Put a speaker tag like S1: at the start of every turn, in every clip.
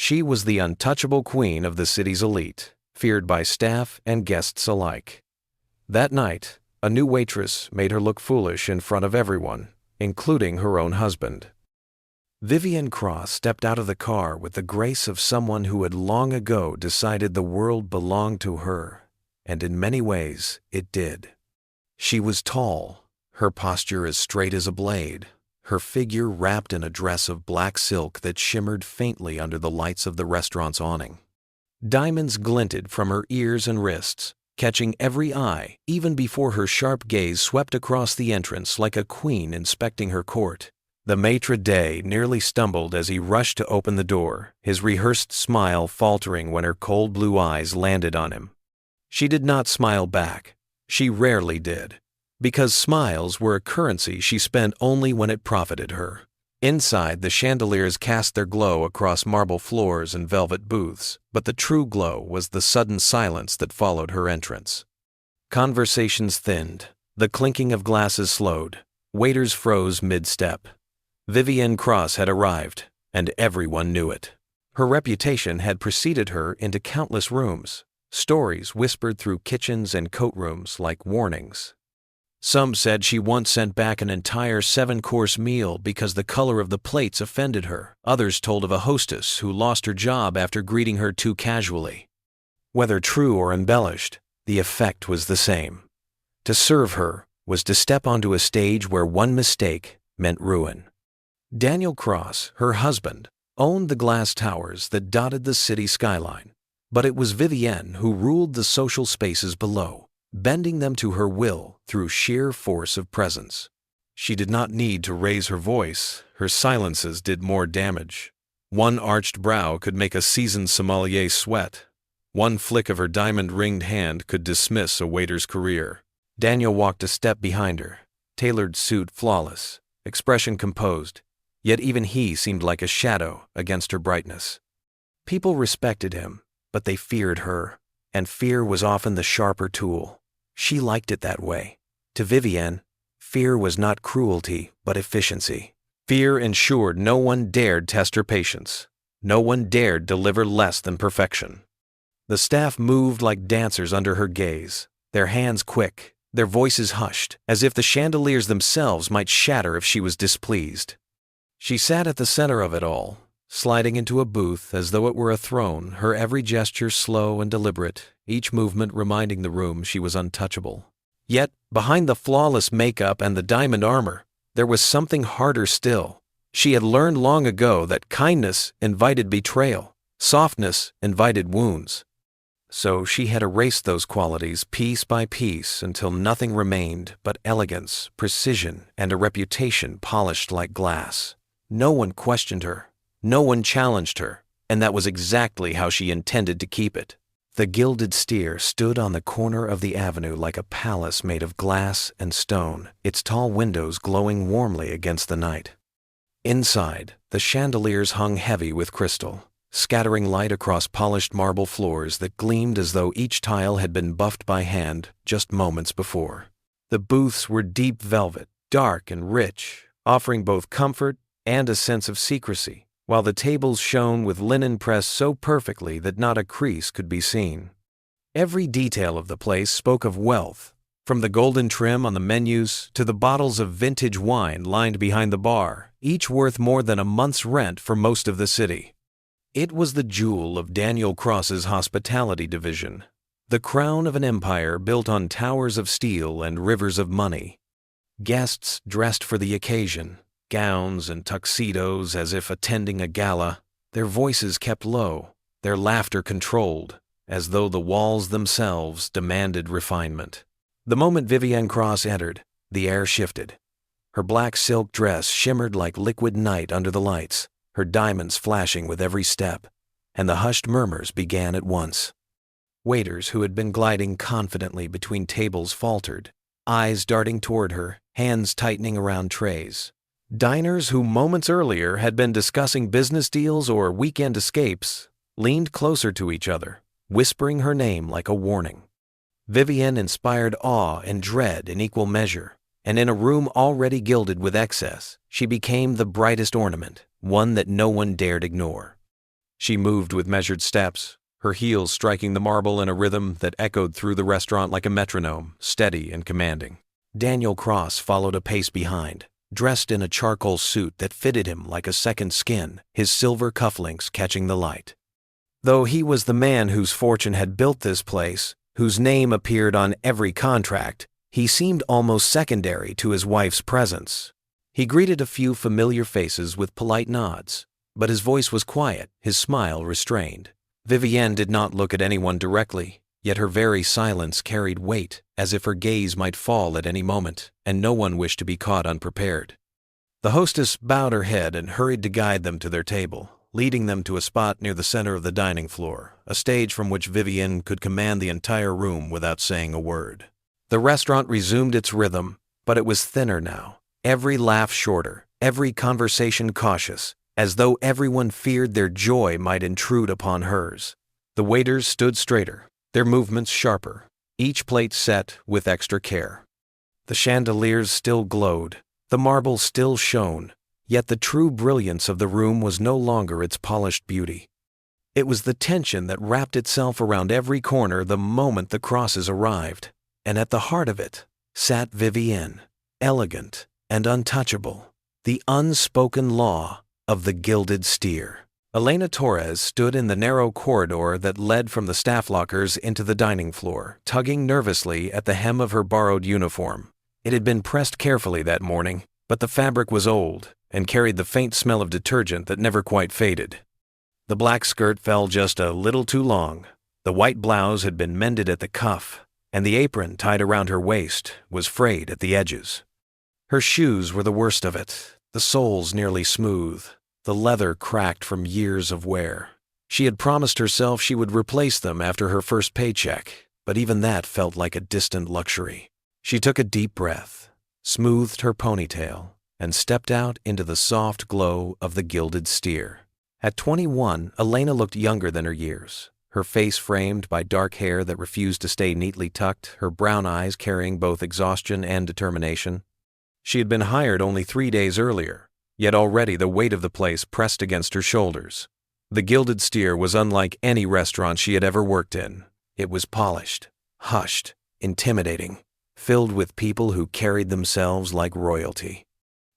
S1: She was the untouchable queen of the city's elite, feared by staff and guests alike. That night, a new waitress made her look foolish in front of everyone, including her own husband. Vivienne Cross stepped out of the car with the grace of someone who had long ago decided the world belonged to her, and in many ways it did. She was tall, her posture as straight as a blade, her figure wrapped in a dress of black silk that shimmered faintly under the lights of the restaurant's awning. Diamonds glinted from her ears and wrists, catching every eye even before her sharp gaze swept across the entrance like a queen inspecting her court. The maitre d' nearly stumbled as he rushed to open the door, his rehearsed smile faltering when her cold blue eyes landed on him. She did not smile back. She rarely did, because smiles were a currency she spent only when it profited her. Inside, the chandeliers cast their glow across marble floors and velvet booths, but the true glow was the sudden silence that followed her entrance. Conversations thinned, the clinking of glasses slowed, waiters froze mid-step. Vivienne Cross had arrived, and everyone knew it. Her reputation had preceded her into countless rooms, stories whispered through kitchens and coat rooms like warnings. Some said she once sent back an entire 7-course meal because the color of the plates offended her. Others told of a hostess who lost her job after greeting her too casually. Whether true or embellished, the effect was the same. To serve her was to step onto a stage where one mistake meant ruin. Daniel Cross, her husband, owned the glass towers that dotted the city skyline, but it was Vivienne who ruled the social spaces below, bending them to her will through sheer force of presence. She did not need to raise her voice. Her silences did more damage. One arched brow could make a seasoned sommelier sweat. One flick of her diamond-ringed hand could dismiss a waiter's career. Daniel walked a step behind her, tailored suit flawless, expression composed, yet even he seemed like a shadow against her brightness. People respected him, but they feared her, and fear was often the sharper tool. She liked it that way. To Vivienne, fear was not cruelty, but efficiency. Fear ensured no one dared test her patience. No one dared deliver less than perfection. The staff moved like dancers under her gaze, their hands quick, their voices hushed, as if the chandeliers themselves might shatter if she was displeased. She sat at the center of it all, sliding into a booth as though it were a throne, her every gesture slow and deliberate, each movement reminding the room she was untouchable. Yet, behind the flawless makeup and the diamond armor, there was something harder still. She had learned long ago that kindness invited betrayal, softness invited wounds. So she had erased those qualities piece by piece until nothing remained but elegance, precision, and a reputation polished like glass. No one questioned her. No one challenged her, and that was exactly how she intended to keep it. The gilded steer stood on the corner of the avenue like a palace made of glass and stone, its tall windows glowing warmly against the night. Inside, the chandeliers hung heavy with crystal, scattering light across polished marble floors that gleamed as though each tile had been buffed by hand just moments before. The booths were deep velvet, dark and rich, offering both comfort and a sense of secrecy, while the tables shone with linen pressed so perfectly that not a crease could be seen. Every detail of the place spoke of wealth, from the golden trim on the menus to the bottles of vintage wine lined behind the bar, each worth more than a month's rent for most of the city. It was the jewel of Daniel Cross's hospitality division, the crown of an empire built on towers of steel and rivers of money. Guests dressed for the occasion, gowns and tuxedos as if attending a gala, their voices kept low, their laughter controlled, as though the walls themselves demanded refinement. The moment Vivienne Cross entered, the air shifted. Her black silk dress shimmered like liquid night under the lights, her diamonds flashing with every step, and the hushed murmurs began at once. Waiters who had been gliding confidently between tables faltered, eyes darting toward her, hands tightening around trays. Diners who moments earlier had been discussing business deals or weekend escapes leaned closer to each other, whispering her name like a warning. Vivienne inspired awe and dread in equal measure, and in a room already gilded with excess, she became the brightest ornament, one that no one dared ignore. She moved with measured steps, her heels striking the marble in a rhythm that echoed through the restaurant like a metronome, steady and commanding. Daniel Cross followed a pace behind, dressed in a charcoal suit that fitted him like a second skin, his silver cufflinks catching the light. Though he was the man whose fortune had built this place, whose name appeared on every contract, he seemed almost secondary to his wife's presence. He greeted a few familiar faces with polite nods, but his voice was quiet, his smile restrained. Vivienne did not look at anyone directly, yet her very silence carried weight, as if her gaze might fall at any moment, and no one wished to be caught unprepared. The hostess bowed her head and hurried to guide them to their table, leading them to a spot near the center of the dining floor, a stage from which Vivienne could command the entire room without saying a word. The restaurant resumed its rhythm, but it was thinner now, every laugh shorter, every conversation cautious, as though everyone feared their joy might intrude upon hers. The waiters stood straighter, their movements sharper, each plate set with extra care. The chandeliers still glowed, the marble still shone, yet the true brilliance of the room was no longer its polished beauty. It was the tension that wrapped itself around every corner the moment the Crosses arrived, and at the heart of it sat Vivienne, elegant and untouchable, the unspoken law of the gilded steer. Elena Torres stood in the narrow corridor that led from the staff lockers into the dining floor, tugging nervously at the hem of her borrowed uniform. It had been pressed carefully that morning, but the fabric was old and carried the faint smell of detergent that never quite faded. The black skirt fell just a little too long, the white blouse had been mended at the cuff, and the apron tied around her waist was frayed at the edges. Her shoes were the worst of it, the soles nearly smooth, the leather cracked from years of wear. She had promised herself she would replace them after her first paycheck, but even that felt like a distant luxury. She took a deep breath, smoothed her ponytail, and stepped out into the soft glow of the gilded steer. At 21, Elena looked younger than her years, her face framed by dark hair that refused to stay neatly tucked, her brown eyes carrying both exhaustion and determination. She had been hired only 3 days earlier, yet already the weight of the place pressed against her shoulders. The Gilded Steer was unlike any restaurant she had ever worked in. It was polished, hushed, intimidating, filled with people who carried themselves like royalty.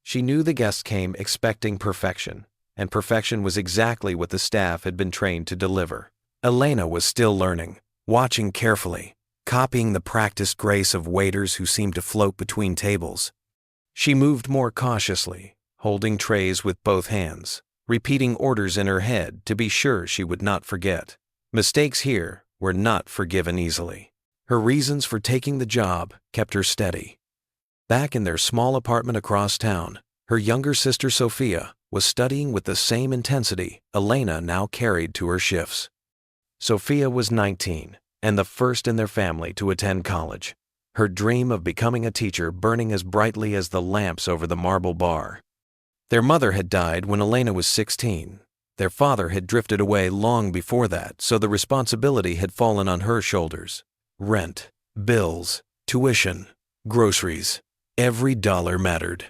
S1: She knew the guests came expecting perfection, and perfection was exactly what the staff had been trained to deliver. Elena was still learning, watching carefully, copying the practiced grace of waiters who seemed to float between tables. She moved more cautiously, holding trays with both hands, repeating orders in her head to be sure she would not forget. Mistakes here were not forgiven easily. Her reasons for taking the job kept her steady. Back in their small apartment across town, her younger sister Sophia was studying with the same intensity Elena now carried to her shifts. Sophia was 19 and the first in their family to attend college, her dream of becoming a teacher burning as brightly as the lamps over the marble bar. Their mother had died when Elena was 16. Their father had drifted away long before that, so the responsibility had fallen on her shoulders. Rent, bills, tuition, groceries. Every dollar mattered.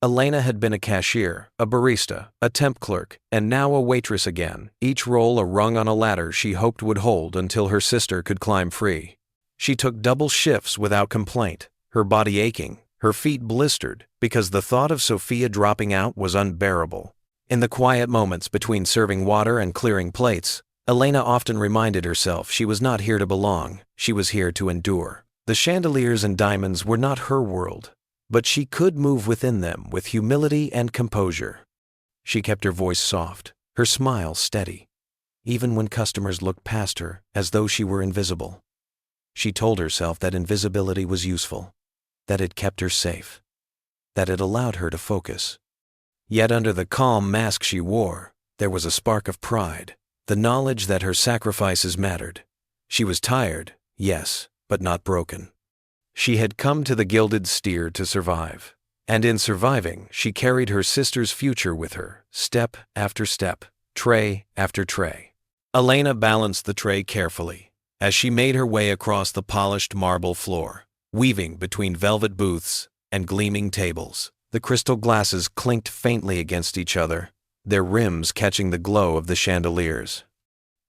S1: Elena had been a cashier, a barista, a temp clerk, and now a waitress again, each role a rung on a ladder she hoped would hold until her sister could climb free. She took double shifts without complaint, her body aching, her feet blistered, because the thought of Sophia dropping out was unbearable. In the quiet moments between serving water and clearing plates, Elena often reminded herself she was not here to belong, she was here to endure. The chandeliers and diamonds were not her world, but she could move within them with humility and composure. She kept her voice soft, her smile steady, even when customers looked past her as though she were invisible. She told herself that invisibility was useful, that it kept her safe, that it allowed her to focus. Yet under the calm mask she wore, there was a spark of pride, the knowledge that her sacrifices mattered. She was tired, yes, but not broken. She had come to the Gilded Steer to survive, and in surviving, she carried her sister's future with her, step after step, tray after tray. Elena balanced the tray carefully as she made her way across the polished marble floor, weaving between velvet booths and gleaming tables. The crystal glasses clinked faintly against each other, their rims catching the glow of the chandeliers.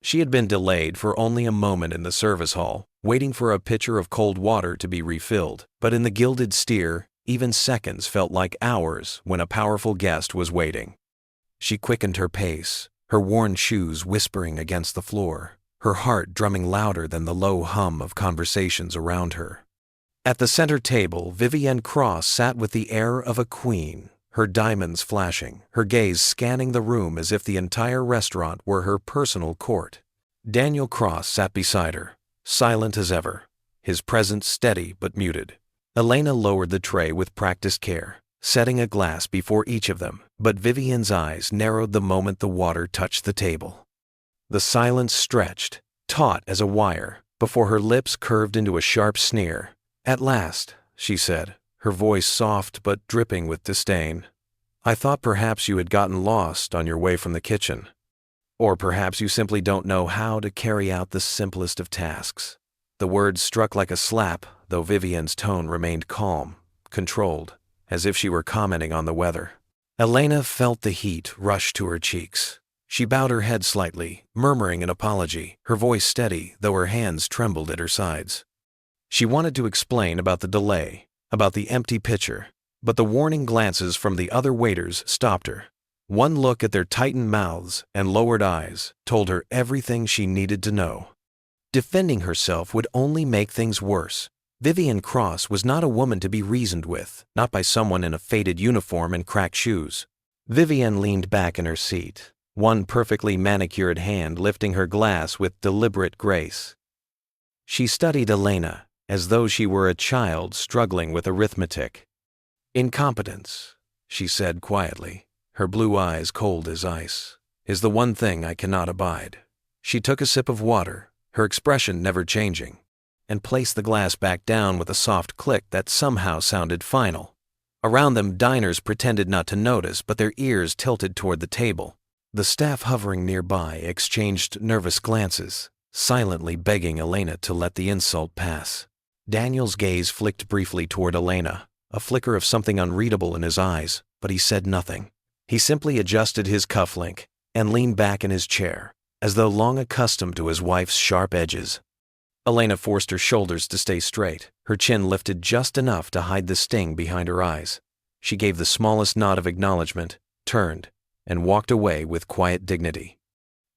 S1: She had been delayed for only a moment in the service hall, waiting for a pitcher of cold water to be refilled, but in the gilded steer, even seconds felt like hours when a powerful guest was waiting. She quickened her pace, her worn shoes whispering against the floor, her heart drumming louder than the low hum of conversations around her. At the center table, Vivienne Cross sat with the air of a queen, her diamonds flashing, her gaze scanning the room as if the entire restaurant were her personal court. Daniel Cross sat beside her, silent as ever, his presence steady but muted. Elena lowered the tray with practiced care, setting a glass before each of them, but Vivienne's eyes narrowed the moment the water touched the table. The silence stretched, taut as a wire, before her lips curved into a sharp sneer. "At last," she said, her voice soft but dripping with disdain. "I thought perhaps you had gotten lost on your way from the kitchen. Or perhaps you simply don't know how to carry out the simplest of tasks." The words struck like a slap, though Vivienne's tone remained calm, controlled, as if she were commenting on the weather. Elena felt the heat rush to her cheeks. She bowed her head slightly, murmuring an apology, her voice steady, though her hands trembled at her sides. She wanted to explain about the delay, about the empty pitcher, but the warning glances from the other waiters stopped her. One look at their tightened mouths and lowered eyes told her everything she needed to know. Defending herself would only make things worse. Vivienne Cross was not a woman to be reasoned with, not by someone in a faded uniform and cracked shoes. Vivienne leaned back in her seat, one perfectly manicured hand lifting her glass with deliberate grace. She studied Elena as though she were a child struggling with arithmetic. "Incompetence," she said quietly, her blue eyes cold as ice, "is the one thing I cannot abide." She took a sip of water, her expression never changing, and placed the glass back down with a soft click that somehow sounded final. Around them, diners pretended not to notice, but their ears tilted toward the table. The staff hovering nearby exchanged nervous glances, silently begging Elena to let the insult pass. Daniel's gaze flicked briefly toward Elena, a flicker of something unreadable in his eyes, but he said nothing. He simply adjusted his cufflink and leaned back in his chair, as though long accustomed to his wife's sharp edges. Elena forced her shoulders to stay straight, her chin lifted just enough to hide the sting behind her eyes. She gave the smallest nod of acknowledgement, turned, and walked away with quiet dignity.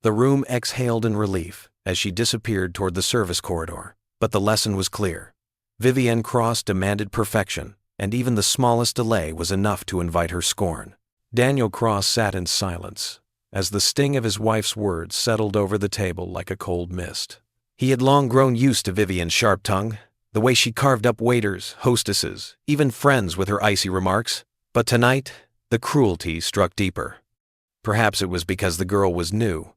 S1: The room exhaled in relief as she disappeared toward the service corridor, but the lesson was clear. Vivienne Cross demanded perfection, and even the smallest delay was enough to invite her scorn. Daniel Cross sat in silence, as the sting of his wife's words settled over the table like a cold mist. He had long grown used to Vivienne's sharp tongue, the way she carved up waiters, hostesses, even friends with her icy remarks, but tonight, the cruelty struck deeper. Perhaps it was because the girl was new,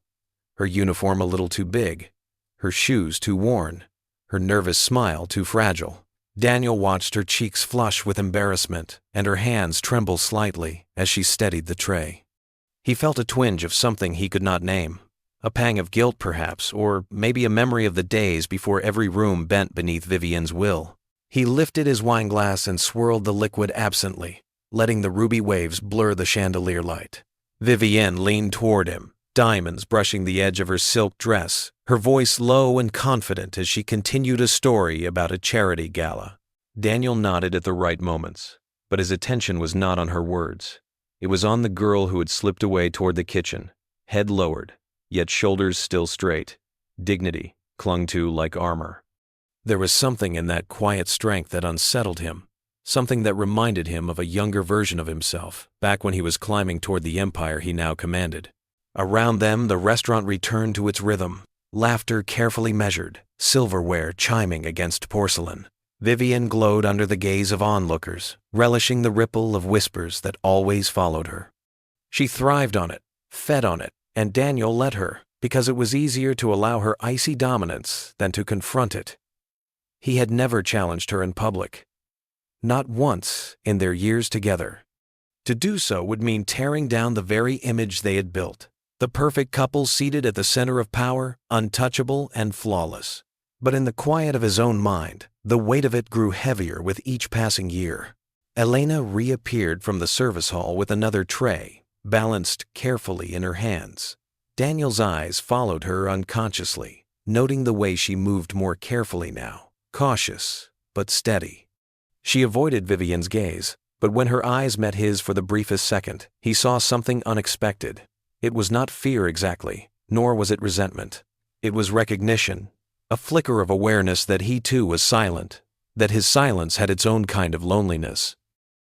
S1: her uniform a little too big, her shoes too worn, her nervous smile too fragile. Daniel watched her cheeks flush with embarrassment and her hands tremble slightly as she steadied the tray. He felt a twinge of something he could not name, a pang of guilt perhaps, or maybe a memory of the days before every room bent beneath Vivienne's will. He lifted his wineglass and swirled the liquid absently, letting the ruby waves blur the chandelier light. Vivienne leaned toward him, diamonds brushing the edge of her silk dress, her voice low and confident as she continued a story about a charity gala. Daniel nodded at the right moments, but his attention was not on her words. It was on the girl who had slipped away toward the kitchen, head lowered, yet shoulders still straight. Dignity clung to like armor. There was something in that quiet strength that unsettled him, something that reminded him of a younger version of himself, back when he was climbing toward the empire he now commanded. Around them, the restaurant returned to its rhythm, laughter carefully measured, silverware chiming against porcelain. Vivienne glowed under the gaze of onlookers, relishing the ripple of whispers that always followed her. She thrived on it, fed on it, and Daniel let her, because it was easier to allow her icy dominance than to confront it. He had never challenged her in public. Not once in their years together. To do so would mean tearing down the very image they had built. The perfect couple seated at the center of power, untouchable and flawless. But in the quiet of his own mind, the weight of it grew heavier with each passing year. Elena reappeared from the service hall with another tray, balanced carefully in her hands. Daniel's eyes followed her unconsciously, noting the way she moved more carefully now, cautious but steady. She avoided Vivienne's gaze, but when her eyes met his for the briefest second, he saw something unexpected. It was not fear exactly, nor was it resentment. It was recognition, a flicker of awareness that he too was silent, that his silence had its own kind of loneliness.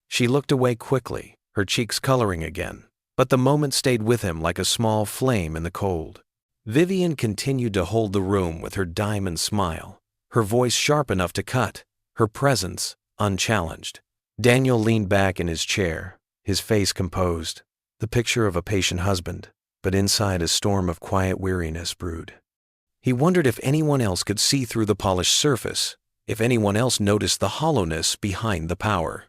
S1: She looked away quickly, her cheeks coloring again, but the moment stayed with him like a small flame in the cold. Vivienne continued to hold the room with her diamond smile, her voice sharp enough to cut, her presence unchallenged. Daniel leaned back in his chair, his face composed, the picture of a patient husband, but inside a storm of quiet weariness brewed. He wondered if anyone else could see through the polished surface, if anyone else noticed the hollowness behind the power.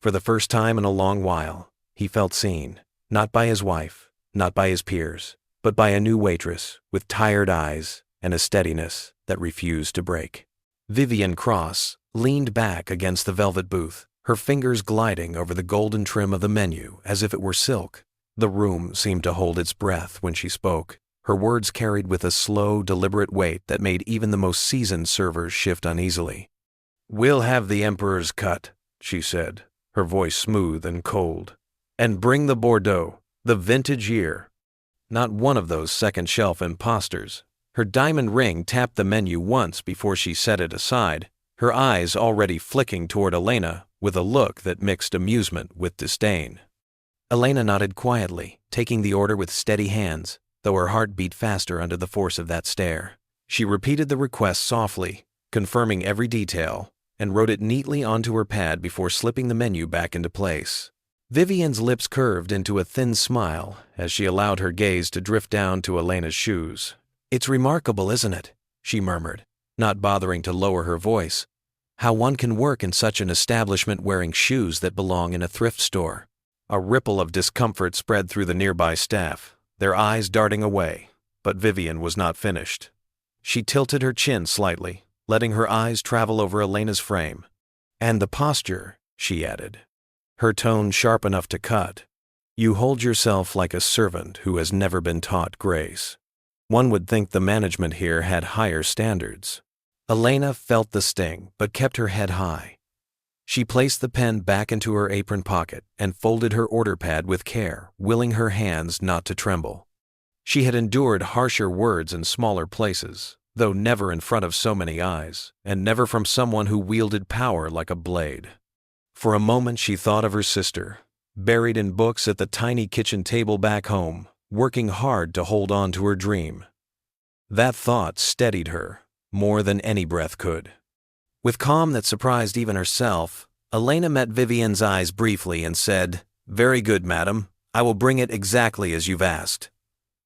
S1: For the first time in a long while, he felt seen, not by his wife, not by his peers, but by a new waitress with tired eyes and a steadiness that refused to break. Vivienne Cross leaned back against the velvet booth, her fingers gliding over the golden trim of the menu as if it were silk. The room seemed to hold its breath when she spoke, her words carried with a slow, deliberate weight that made even the most seasoned servers shift uneasily. "We'll have the Emperor's cut," she said, her voice smooth and cold. "And bring the Bordeaux, the vintage year." Not one of those second-shelf imposters. Her diamond ring tapped the menu once before she set it aside, her eyes already flicking toward Elena with a look that mixed amusement with disdain. Elena nodded quietly, taking the order with steady hands, though her heart beat faster under the force of that stare. She repeated the request softly, confirming every detail, and wrote it neatly onto her pad before slipping the menu back into place. Vivienne's lips curved into a thin smile as she allowed her gaze to drift down to Elena's shoes. "It's remarkable, isn't it?" she murmured, not bothering to lower her voice. "How one can work in such an establishment wearing shoes that belong in a thrift store." A ripple of discomfort spread through the nearby staff, their eyes darting away, but Vivienne was not finished. She tilted her chin slightly, letting her eyes travel over Elena's frame. "And the posture," she added, her tone sharp enough to cut. "You hold yourself like a servant who has never been taught grace. One would think the management here had higher standards." Elena felt the sting, but kept her head high. She placed the pen back into her apron pocket and folded her order pad with care, willing her hands not to tremble. She had endured harsher words in smaller places, though never in front of so many eyes, and never from someone who wielded power like a blade. For a moment she thought of her sister, buried in books at the tiny kitchen table back home, working hard to hold on to her dream. That thought steadied her, more than any breath could. With calm that surprised even herself, Elena met Vivienne's eyes briefly and said, "Very good, madam. I will bring it exactly as you've asked."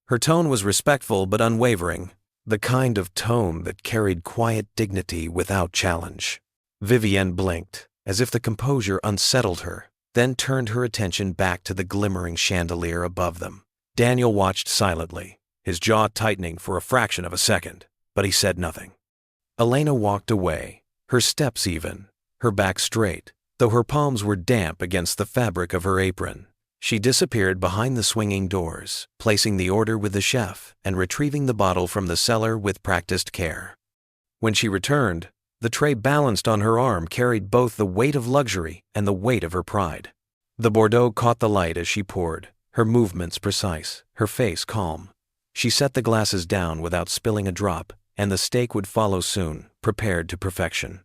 S1: Her tone was respectful but unwavering, the kind of tone that carried quiet dignity without challenge. Vivienne blinked, as if the composure unsettled her, then turned her attention back to the glimmering chandelier above them. Daniel watched silently, his jaw tightening for a fraction of a second, but he said nothing. Elena walked away, her steps even, her back straight, though her palms were damp against the fabric of her apron. She disappeared behind the swinging doors, placing the order with the chef and retrieving the bottle from the cellar with practiced care. When she returned, the tray balanced on her arm carried both the weight of luxury and the weight of her pride. The Bordeaux caught the light as she poured, her movements precise, her face calm. She set the glasses down without spilling a drop, and the steak would follow soon, prepared to perfection.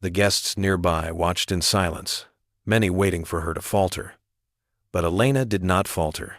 S1: The guests nearby watched in silence, many waiting for her to falter. But Elena did not falter.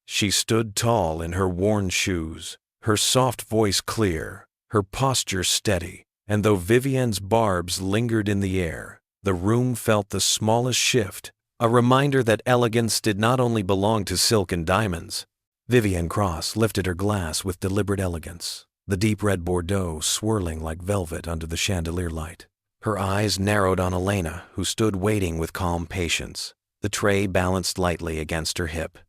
S1: She stood tall in her worn shoes, her soft voice clear, her posture steady, and though Vivienne's barbs lingered in the air, the room felt the smallest shift, a reminder that elegance did not only belong to silk and diamonds. Vivienne Cross lifted her glass with deliberate elegance, the deep red Bordeaux swirling like velvet under the chandelier light. Her eyes narrowed on Elena, who stood waiting with calm patience, the tray balanced lightly against her hip.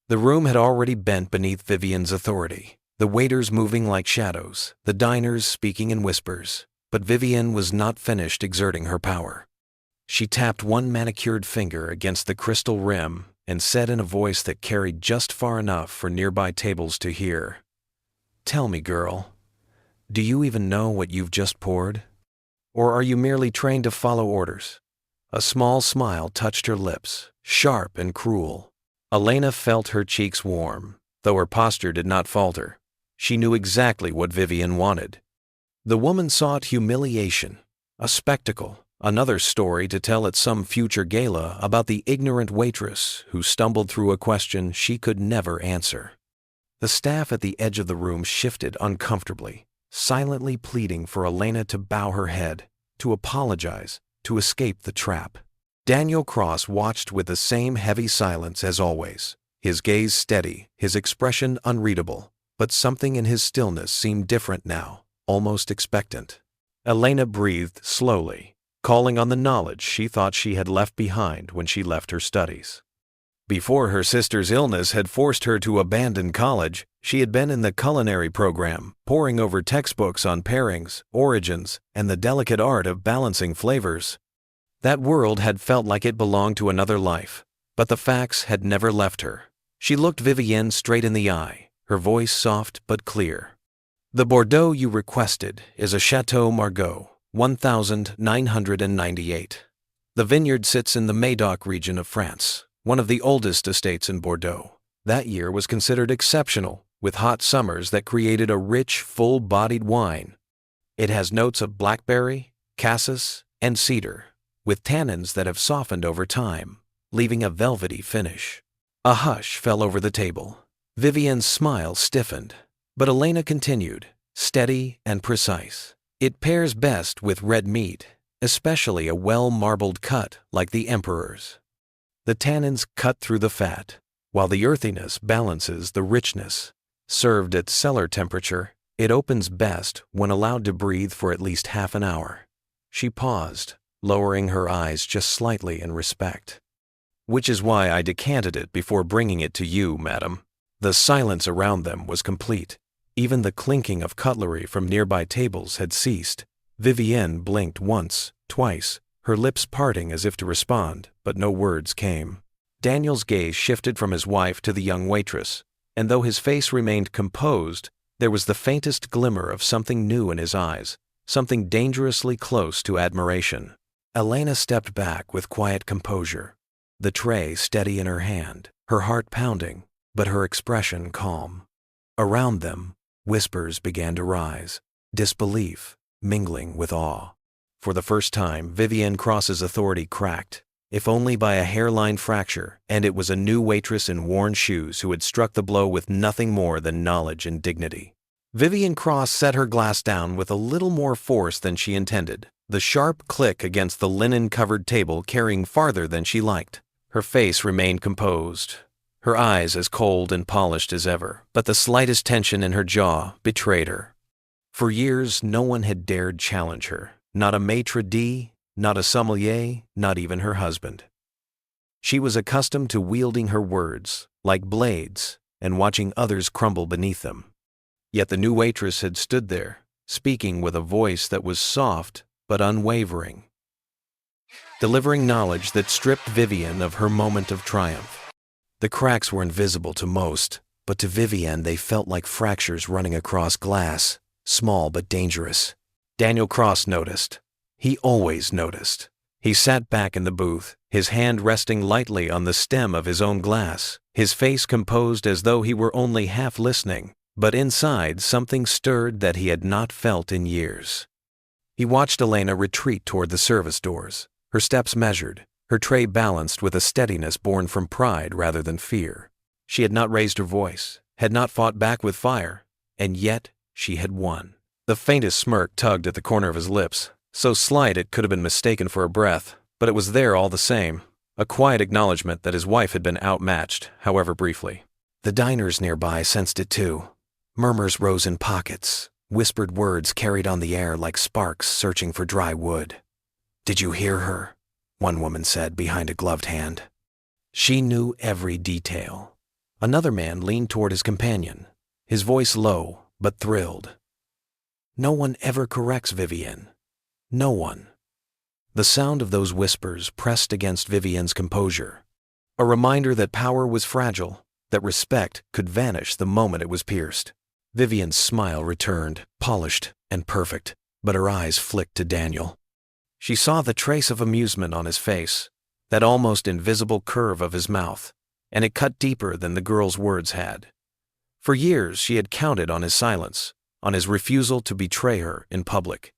S1: The room had already bent beneath Vivienne's authority, the waiters moving like shadows, the diners speaking in whispers, but Vivienne was not finished exerting her power. She tapped one manicured finger against the crystal rim and said in a voice that carried just far enough for nearby tables to hear, "Tell me, girl, do you even know what you've just poured? Or are you merely trained to follow orders?" A small smile touched her lips, sharp and cruel. Elena felt her cheeks warm, though her posture did not falter. She knew exactly what Vivienne wanted. The woman sought humiliation, a spectacle, another story to tell at some future gala about the ignorant waitress who stumbled through a question she could never answer. The staff at the edge of the room shifted uncomfortably, silently pleading for Elena to bow her head, to apologize, to escape the trap. Daniel Cross watched with the same heavy silence as always, his gaze steady, his expression unreadable, but something in his stillness seemed different now, almost expectant. Elena breathed slowly, calling on the knowledge she thought she had left behind when she left her studies. Before her sister's illness had forced her to abandon college, she had been in the culinary program, poring over textbooks on pairings, origins, and the delicate art of balancing flavors. That world had felt like it belonged to another life, but the facts had never left her. She looked Vivienne straight in the eye, her voice soft but clear. "The Bordeaux you requested is a Chateau Margaux, 1998. The vineyard sits in the Médoc region of France, one of the oldest estates in Bordeaux. That year was considered exceptional, with hot summers that created a rich, full-bodied wine. It has notes of blackberry, cassis, and cedar, with tannins that have softened over time, leaving a velvety finish." A hush fell over the table. Vivienne's smile stiffened, but Elena continued, steady and precise. "It pairs best with red meat, especially a well-marbled cut like the Emperor's. The tannins cut through the fat, while the earthiness balances the richness. Served at cellar temperature, it opens best when allowed to breathe for at least half an hour." She paused, lowering her eyes just slightly in respect. "Which is why I decanted it before bringing it to you, madam." The silence around them was complete. Even the clinking of cutlery from nearby tables had ceased. Vivienne blinked once, twice, her lips parting as if to respond, but no words came. Daniel's gaze shifted from his wife to the young waitress, and though his face remained composed, there was the faintest glimmer of something new in his eyes, something dangerously close to admiration. Elena stepped back with quiet composure, the tray steady in her hand, her heart pounding, but her expression calm. Around them, whispers began to rise, disbelief mingling with awe. For the first time, Vivienne Cross's authority cracked, if only by a hairline fracture, and it was a new waitress in worn shoes who had struck the blow with nothing more than knowledge and dignity. Vivienne Cross set her glass down with a little more force than she intended, the sharp click against the linen-covered table carrying farther than she liked. Her face remained composed, her eyes as cold and polished as ever, but the slightest tension in her jaw betrayed her. For years, no one had dared challenge her, not a maitre d', not a sommelier, not even her husband. She was accustomed to wielding her words, like blades, and watching others crumble beneath them. Yet the new waitress had stood there, speaking with a voice that was soft but unwavering, delivering knowledge that stripped Vivienne of her moment of triumph. The cracks were invisible to most, but to Vivienne they felt like fractures running across glass, small but dangerous. Daniel Cross noticed. He always noticed. He sat back in the booth, his hand resting lightly on the stem of his own glass, his face composed as though he were only half listening, but inside something stirred that he had not felt in years. He watched Elena retreat toward the service doors, her steps measured, her tray balanced with a steadiness born from pride rather than fear. She had not raised her voice, had not fought back with fire, and yet she had won. The faintest smirk tugged at the corner of his lips, so slight it could have been mistaken for a breath, but it was there all the same, a quiet acknowledgement that his wife had been outmatched, however briefly. The diners nearby sensed it too. Murmurs rose in pockets, whispered words carried on the air like sparks searching for dry wood. "Did you hear her?" one woman said behind a gloved hand. She knew every detail. Another man leaned toward his companion, his voice low but thrilled. "No one ever corrects Vivienne. No one." The sound of those whispers pressed against Vivienne's composure. A reminder that power was fragile, that respect could vanish the moment it was pierced. Vivienne's smile returned, polished and perfect, but her eyes flicked to Daniel. She saw the trace of amusement on his face, that almost invisible curve of his mouth, and it cut deeper than the girl's words had. For years she had counted on his silence, on his refusal to betray her in public.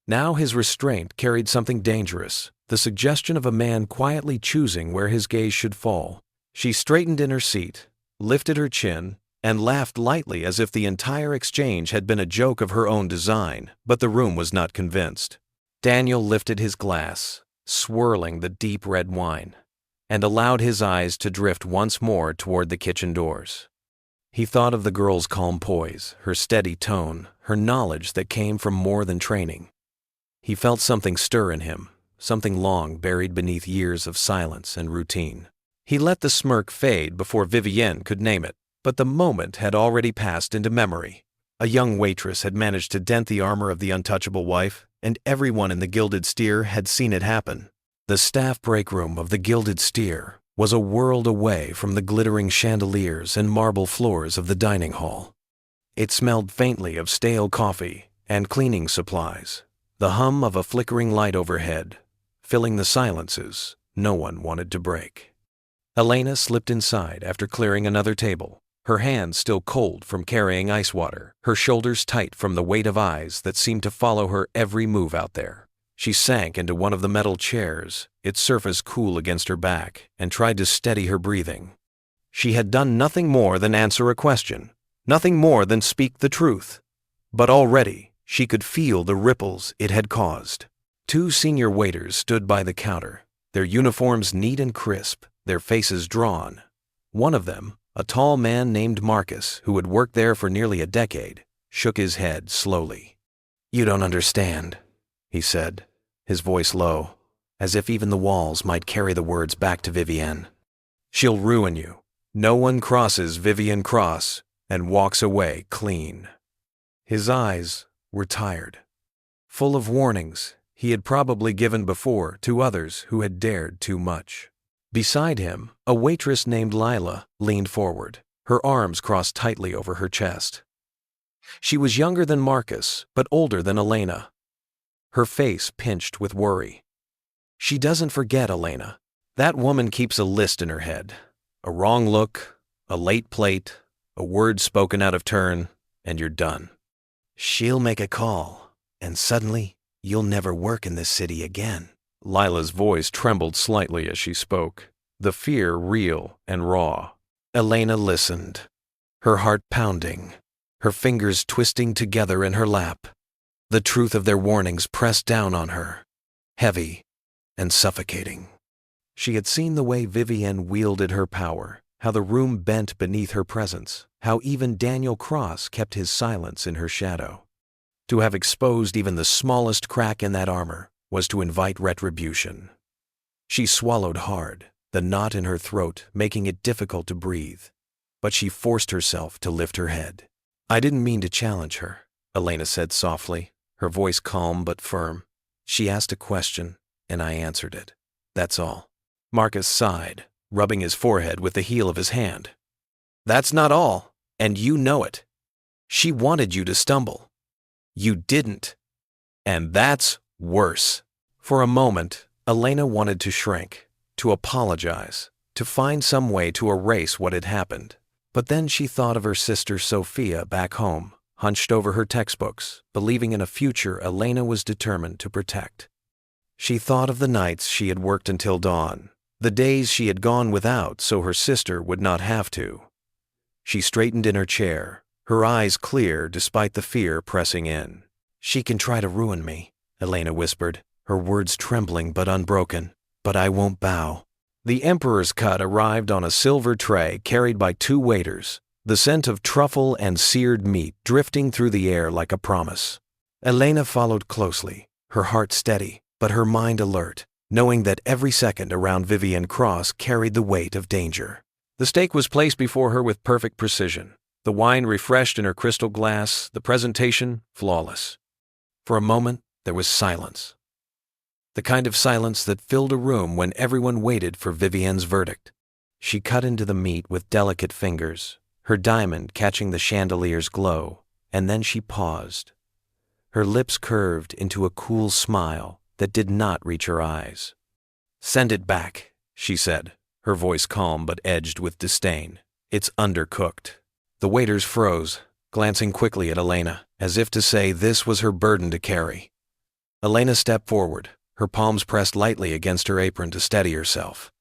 S1: Now his restraint carried something dangerous, the suggestion of a man quietly choosing where his gaze should fall. She straightened in her seat, lifted her chin, and laughed lightly as if the entire exchange had been a joke of her own design, but the room was not convinced. Daniel lifted his glass, swirling the deep red wine, and allowed his eyes to drift once more toward the kitchen doors. He thought of the girl's calm poise, her steady tone, her knowledge that came from more than training. He felt something stir in him, something long buried beneath years of silence and routine. He let the smirk fade before Vivienne could name it, but the moment had already passed into memory. A young waitress had managed to dent the armor of the untouchable wife, and everyone in the Gilded Steer had seen it happen. The staff break room of the Gilded Steer was a world away from the glittering chandeliers and marble floors of the dining hall. It smelled faintly of stale coffee and cleaning supplies, the hum of a flickering light overhead, filling the silences no one wanted to break. Elena slipped inside after clearing another table, her hands still cold from carrying ice water, her shoulders tight from the weight of eyes that seemed to follow her every move out there. She sank into one of the metal chairs, its surface cool against her back, and tried to steady her breathing. She had done nothing more than answer a question, nothing more than speak the truth. But already she could feel the ripples it had caused. Two senior waiters stood by the counter, their uniforms neat and crisp, their faces drawn. One of them, a tall man named Marcus, who had worked there for nearly a decade, shook his head slowly. "You don't understand," he said, his voice low, as if even the walls might carry the words back to Vivienne. "She'll ruin you. No one crosses Vivienne Cross and walks away clean." His eyes were tired, full of warnings he had probably given before to others who had dared too much. Beside him, a waitress named Lila leaned forward, her arms crossed tightly over her chest. She was younger than Marcus, but older than Elena. Her face pinched with worry. "She doesn't forget, Elena. That woman keeps a list in her head. A wrong look, a late plate, a word spoken out of turn, and you're done. She'll make a call, and suddenly you'll never work in this city again." Lila's voice trembled slightly as she spoke, the fear real and raw. Elena listened, her heart pounding, her fingers twisting together in her lap. The truth of their warnings pressed down on her, heavy and suffocating. She had seen the way Vivienne wielded her power, how the room bent beneath her presence, how even Daniel Cross kept his silence in her shadow. To have exposed even the smallest crack in that armor was to invite retribution. She swallowed hard, the knot in her throat making it difficult to breathe, but she forced herself to lift her head. "I didn't mean to challenge her," Elena said softly, her voice calm but firm. "She asked a question, and I answered it. That's all." Marcus sighed, rubbing his forehead with the heel of his hand. "That's not all, and you know it. She wanted you to stumble. You didn't. And that's worse." For a moment, Elena wanted to shrink, to apologize, to find some way to erase what had happened. But then she thought of her sister Sophia back home, hunched over her textbooks, believing in a future Elena was determined to protect. She thought of the nights she had worked until dawn, the days she had gone without so her sister would not have to. She straightened in her chair, her eyes clear despite the fear pressing in. "She can try to ruin me," Elena whispered, her words trembling but unbroken. "But I won't bow." The emperor's cut arrived on a silver tray carried by two waiters, the scent of truffle and seared meat drifting through the air like a promise. Elena followed closely, her heart steady, but her mind alert, knowing that every second around Vivienne Cross carried the weight of danger. The steak was placed before her with perfect precision, the wine refreshed in her crystal glass, the presentation flawless. For a moment, there was silence. The kind of silence that filled a room when everyone waited for Vivienne's verdict. She cut into the meat with delicate fingers, her diamond catching the chandelier's glow, and then she paused. Her lips curved into a cool smile that did not reach her eyes. "Send it back," she said, her voice calm but edged with disdain. "It's undercooked." The waiters froze, glancing quickly at Elena, as if to say this was her burden to carry. Elena stepped forward, her palms pressed lightly against her apron to steady herself.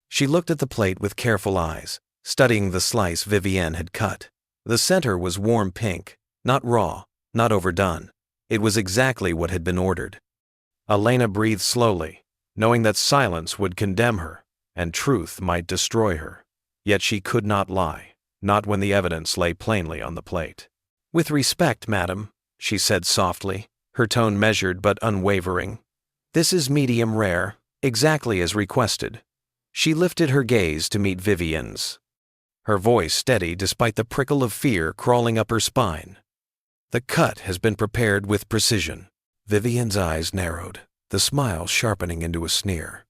S1: She looked at the plate with careful eyes, studying the slice Vivienne had cut. The center was warm pink, not raw, not overdone. It was exactly what had been ordered. Elena breathed slowly, knowing that silence would condemn her, and truth might destroy her. Yet she could not lie, not when the evidence lay plainly on the plate. "With respect, madam," she said softly, her tone measured but unwavering. "This is medium rare, exactly as requested." She lifted her gaze to meet Vivienne's, her voice steady despite the prickle of fear crawling up her spine. "The cut has been prepared with precision." Vivienne's eyes narrowed, the smile sharpening into a sneer.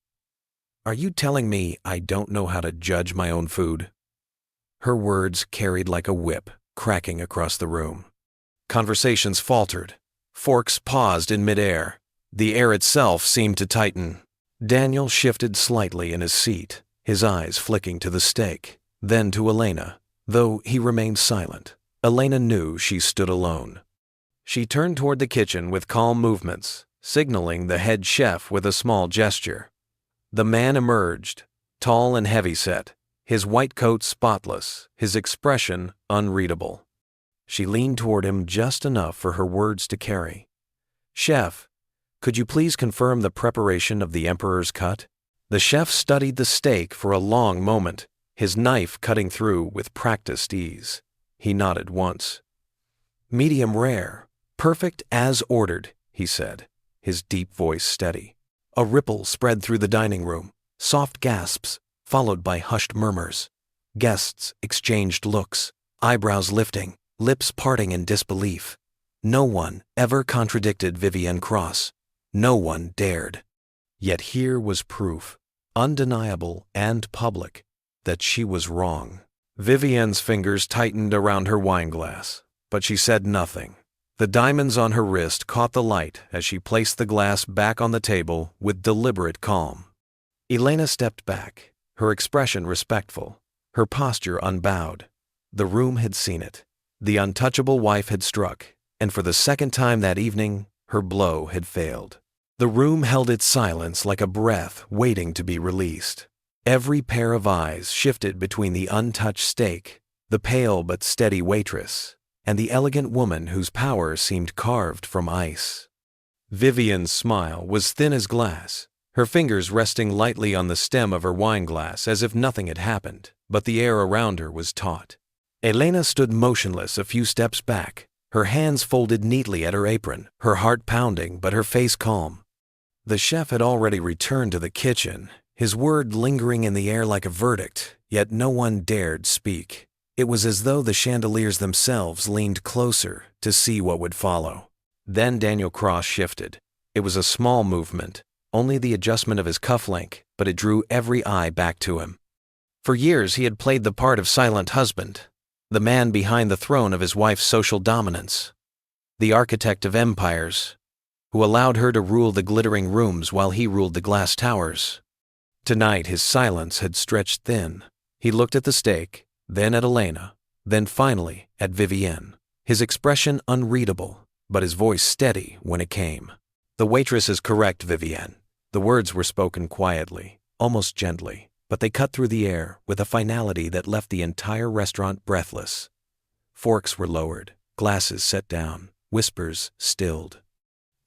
S1: "Are you telling me I don't know how to judge my own food?" Her words carried like a whip, cracking across the room. Conversations faltered. Forks paused in midair. The air itself seemed to tighten. Daniel shifted slightly in his seat, his eyes flicking to the steak, then to Elena, though he remained silent. Elena knew she stood alone. She turned toward the kitchen with calm movements, signaling the head chef with a small gesture. The man emerged, tall and heavy-set, his white coat spotless, his expression unreadable. She leaned toward him just enough for her words to carry. "Chef, could you please confirm the preparation of the emperor's cut?" The chef studied the steak for a long moment, his knife cutting through with practiced ease. He nodded once. "Medium rare, perfect as ordered," he said, his deep voice steady. A ripple spread through the dining room, soft gasps, followed by hushed murmurs. Guests exchanged looks, eyebrows lifting, lips parting in disbelief. No one ever contradicted Vivienne Cross. No one dared. Yet here was proof, undeniable and public, that she was wrong. Vivienne's fingers tightened around her wineglass, but she said nothing. The diamonds on her wrist caught the light as she placed the glass back on the table with deliberate calm. Elena stepped back, her expression respectful, her posture unbowed. The room had seen it. The untouchable wife had struck, and for the second time that evening, her blow had failed. The room held its silence like a breath waiting to be released. Every pair of eyes shifted between the untouched steak, the pale but steady waitress, and the elegant woman whose power seemed carved from ice. Vivienne's smile was thin as glass, her fingers resting lightly on the stem of her wineglass as if nothing had happened, but the air around her was taut. Elena stood motionless a few steps back, her hands folded neatly at her apron, her heart pounding but her face calm. The chef had already returned to the kitchen, his word lingering in the air like a verdict, yet no one dared speak. It was as though the chandeliers themselves leaned closer to see what would follow. Then Daniel Cross shifted. It was a small movement, only the adjustment of his cufflink, but it drew every eye back to him. For years he had played the part of silent husband, the man behind the throne of his wife's social dominance, the architect of empires, who allowed her to rule the glittering rooms while he ruled the glass towers. Tonight his silence had stretched thin. He looked at the steak, then at Elena, then finally at Vivienne, his expression unreadable, but his voice steady when it came. "The waitress is correct, Vivienne." The words were spoken quietly, almost gently, but they cut through the air with a finality that left the entire restaurant breathless. Forks were lowered, glasses set down, whispers stilled.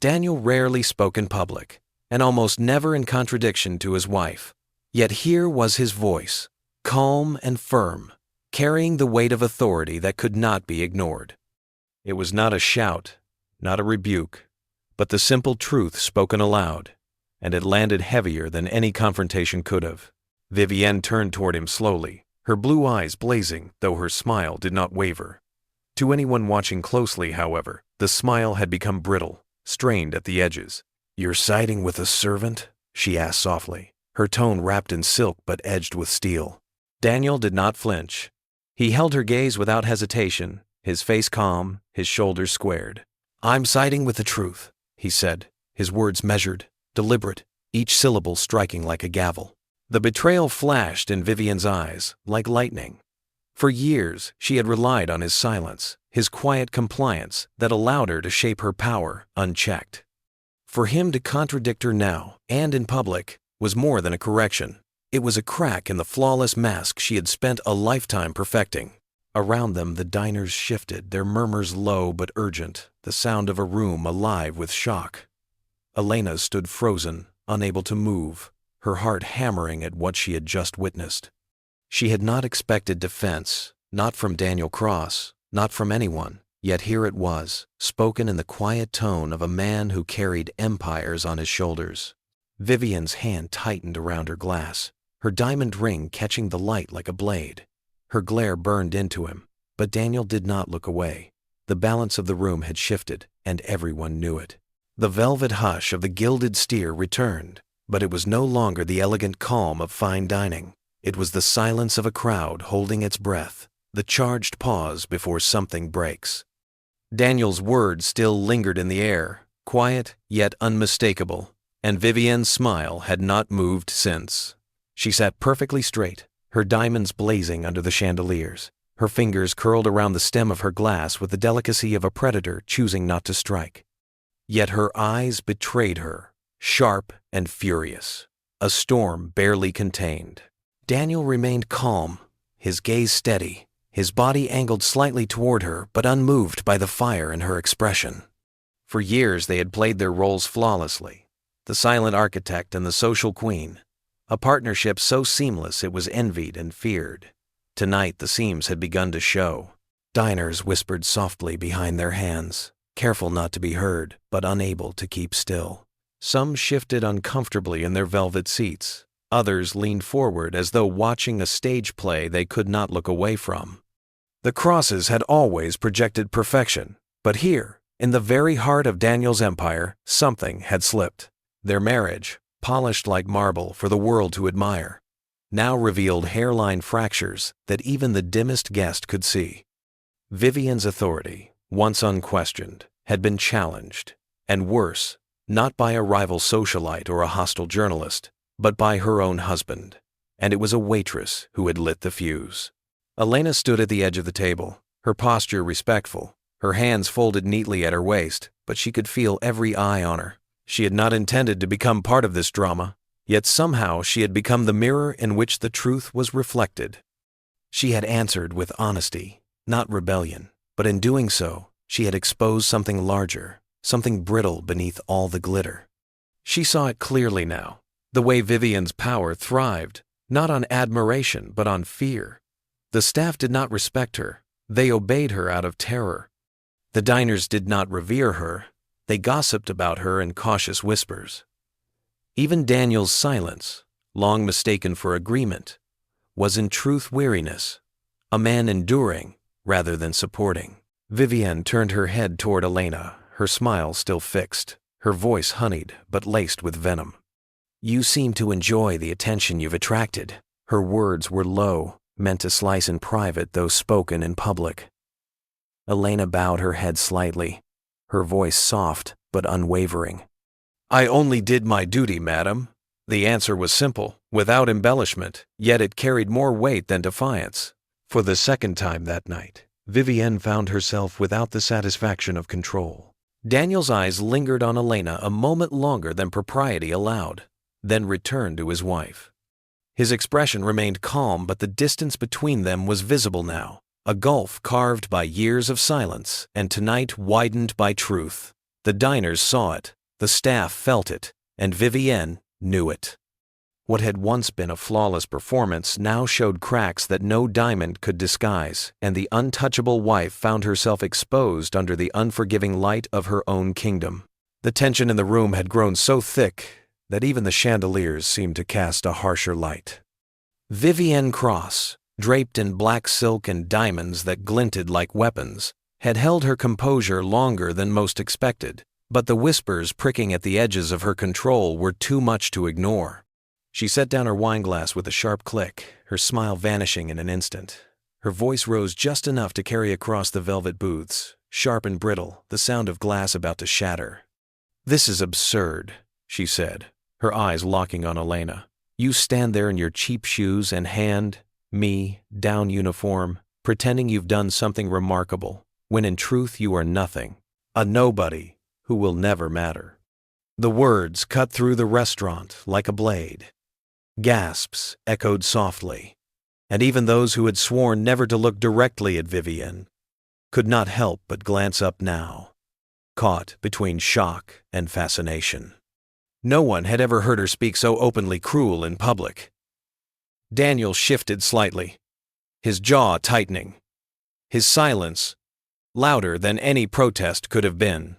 S1: Daniel rarely spoke in public, and almost never in contradiction to his wife. Yet here was his voice, calm and firm, carrying the weight of authority that could not be ignored. It was not a shout, not a rebuke, but the simple truth spoken aloud, and it landed heavier than any confrontation could have. Vivienne turned toward him slowly, her blue eyes blazing, though her smile did not waver. To anyone watching closely, however, the smile had become brittle, strained at the edges. "You're siding with a servant?" she asked softly, her tone wrapped in silk but edged with steel. Daniel did not flinch. He held her gaze without hesitation, his face calm, his shoulders squared. "I'm siding with the truth," he said, his words measured, deliberate, each syllable striking like a gavel. The betrayal flashed in Vivienne's eyes, like lightning. For years, she had relied on his silence, his quiet compliance that allowed her to shape her power unchecked. For him to contradict her now, and in public, was more than a correction. It was a crack in the flawless mask she had spent a lifetime perfecting. Around them the diners shifted, their murmurs low but urgent, the sound of a room alive with shock. Elena stood frozen, unable to move, her heart hammering at what she had just witnessed. She had not expected defense, not from Daniel Cross, not from anyone, yet here it was, spoken in the quiet tone of a man who carried empires on his shoulders. Vivienne's hand tightened around her glass, her diamond ring catching the light like a blade. Her glare burned into him, but Daniel did not look away. The balance of the room had shifted, and everyone knew it. The velvet hush of the gilded steer returned, but it was no longer the elegant calm of fine dining. It was the silence of a crowd holding its breath, the charged pause before something breaks. Daniel's words still lingered in the air, quiet yet unmistakable, and Vivienne's smile had not moved since. She sat perfectly straight, her diamonds blazing under the chandeliers, her fingers curled around the stem of her glass with the delicacy of a predator choosing not to strike. Yet her eyes betrayed her, sharp and furious, a storm barely contained. Daniel remained calm, his gaze steady, his body angled slightly toward her but unmoved by the fire in her expression. For years they had played their roles flawlessly, the silent architect and the social queen, a partnership so seamless it was envied and feared. Tonight the seams had begun to show. Diners whispered softly behind their hands, careful not to be heard, but unable to keep still. Some shifted uncomfortably in their velvet seats. Others leaned forward as though watching a stage play they could not look away from. The Crosses had always projected perfection, but here, in the very heart of Daniel's empire, something had slipped. Their marriage, polished like marble for the world to admire, now revealed hairline fractures that even the dimmest guest could see. Vivienne's authority, once unquestioned, had been challenged, and worse, not by a rival socialite or a hostile journalist, but by her own husband, and it was a waitress who had lit the fuse. Elena stood at the edge of the table, her posture respectful, her hands folded neatly at her waist, but she could feel every eye on her. She had not intended to become part of this drama, yet somehow she had become the mirror in which the truth was reflected. She had answered with honesty, not rebellion, but in doing so, she had exposed something larger, something brittle beneath all the glitter. She saw it clearly now, the way Vivienne's power thrived, not on admiration but on fear. The staff did not respect her, they obeyed her out of terror. The diners did not revere her, they gossiped about her in cautious whispers. Even Daniel's silence, long mistaken for agreement, was in truth weariness, a man enduring rather than supporting. Vivienne turned her head toward Elena, her smile still fixed, her voice honeyed but laced with venom. "You seem to enjoy the attention you've attracted." Her words were low, meant to slice in private though spoken in public. Elena bowed her head slightly, her voice soft but unwavering. "I only did my duty, madam." The answer was simple, without embellishment, yet it carried more weight than defiance. For the second time that night, Vivienne found herself without the satisfaction of control. Daniel's eyes lingered on Elena a moment longer than propriety allowed, then returned to his wife. His expression remained calm, but the distance between them was visible now, a gulf carved by years of silence and tonight widened by truth. The diners saw it, the staff felt it, and Vivienne knew it. What had once been a flawless performance now showed cracks that no diamond could disguise, and the untouchable wife found herself exposed under the unforgiving light of her own kingdom. The tension in the room had grown so thick that even the chandeliers seemed to cast a harsher light. Vivienne Cross, draped in black silk and diamonds that glinted like weapons, had held her composure longer than most expected, but the whispers pricking at the edges of her control were too much to ignore. She set down her wineglass with a sharp click, her smile vanishing in an instant. Her voice rose just enough to carry across the velvet booths, sharp and brittle, the sound of glass about to shatter. "This is absurd," she said, her eyes locking on Elena. "You stand there in your cheap shoes and hand me down uniform, pretending you've done something remarkable, when in truth you are nothing, a nobody who will never matter." The words cut through the restaurant like a blade. Gasps echoed softly, and even those who had sworn never to look directly at Vivienne could not help but glance up now, caught between shock and fascination. No one had ever heard her speak so openly cruel in public. Daniel shifted slightly, his jaw tightening, his silence louder than any protest could have been.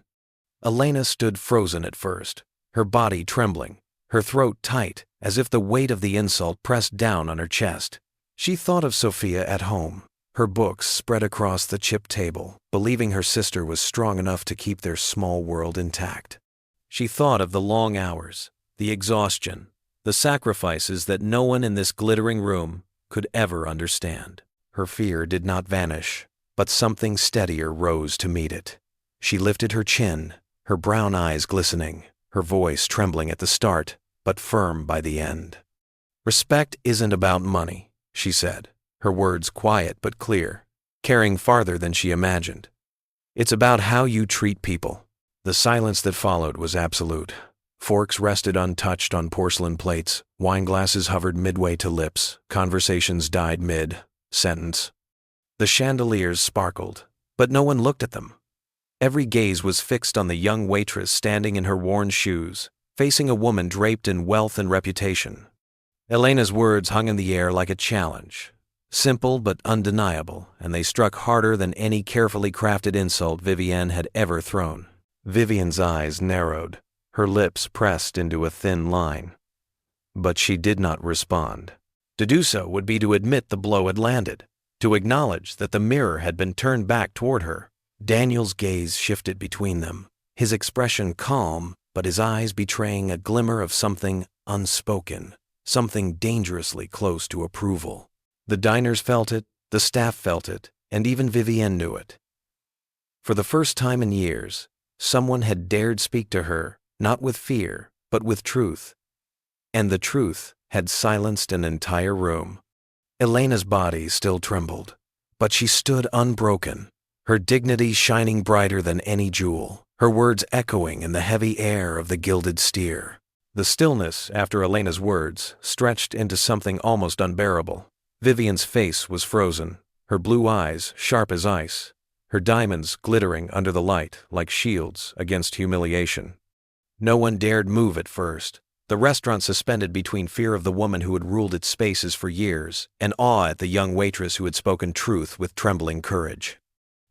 S1: Elena stood frozen at first, her body trembling, her throat tight, as if the weight of the insult pressed down on her chest. She thought of Sophia at home, her books spread across the chipped table, believing her sister was strong enough to keep their small world intact. She thought of the long hours, the exhaustion, the sacrifices that no one in this glittering room could ever understand. Her fear did not vanish, but something steadier rose to meet it. She lifted her chin, her brown eyes glistening, her voice trembling at the start, but firm by the end. "Respect isn't about money," she said, her words quiet but clear, carrying farther than she imagined. "It's about how you treat people." The silence that followed was absolute. Forks rested untouched on porcelain plates, wineglasses hovered midway to lips, conversations died mid-sentence. The chandeliers sparkled, but no one looked at them. Every gaze was fixed on the young waitress standing in her worn shoes, facing a woman draped in wealth and reputation. Elena's words hung in the air like a challenge, simple but undeniable, and they struck harder than any carefully crafted insult Vivienne had ever thrown. Vivienne's eyes narrowed, her lips pressed into a thin line. But she did not respond. To do so would be to admit the blow had landed, to acknowledge that the mirror had been turned back toward her. Daniel's gaze shifted between them, his expression calm, but his eyes betraying a glimmer of something unspoken, something dangerously close to approval. The diners felt it, the staff felt it, and even Vivienne knew it. For the first time in years, someone had dared speak to her, not with fear, but with truth. And the truth had silenced an entire room. Elena's body still trembled, but she stood unbroken, her dignity shining brighter than any jewel, her words echoing in the heavy air of the gilded steer. The stillness after Elena's words stretched into something almost unbearable. Vivienne's face was frozen, her blue eyes sharp as ice, her diamonds glittering under the light like shields against humiliation. No one dared move at first, the restaurant suspended between fear of the woman who had ruled its spaces for years and awe at the young waitress who had spoken truth with trembling courage.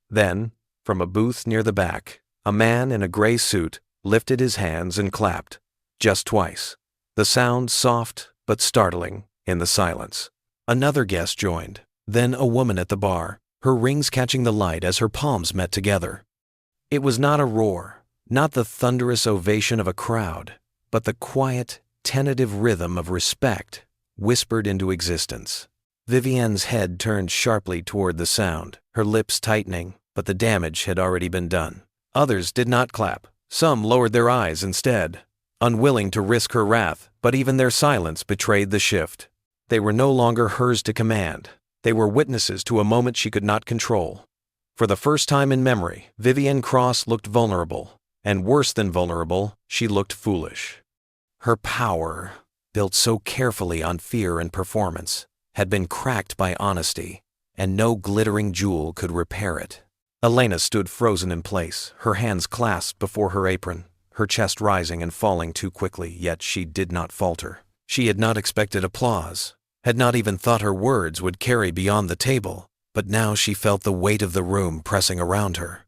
S1: Then, from a booth near the back, a man in a gray suit lifted his hands and clapped, just twice, the sound soft but startling in the silence. Another guest joined, then a woman at the bar, her rings catching the light as her palms met together. It was not a roar, not the thunderous ovation of a crowd, but the quiet, tentative rhythm of respect whispered into existence. Vivienne's head turned sharply toward the sound, her lips tightening, but the damage had already been done. Others did not clap. Some lowered their eyes instead, unwilling to risk her wrath, but even their silence betrayed the shift. They were no longer hers to command. They were witnesses to a moment she could not control. For the first time in memory, Vivienne Cross looked vulnerable, and worse than vulnerable, she looked foolish. Her power, built so carefully on fear and performance, had been cracked by honesty, and no glittering jewel could repair it. Elena stood frozen in place, her hands clasped before her apron, her chest rising and falling too quickly, yet she did not falter. She had not expected applause, had not even thought her words would carry beyond the table, but now she felt the weight of the room pressing around her.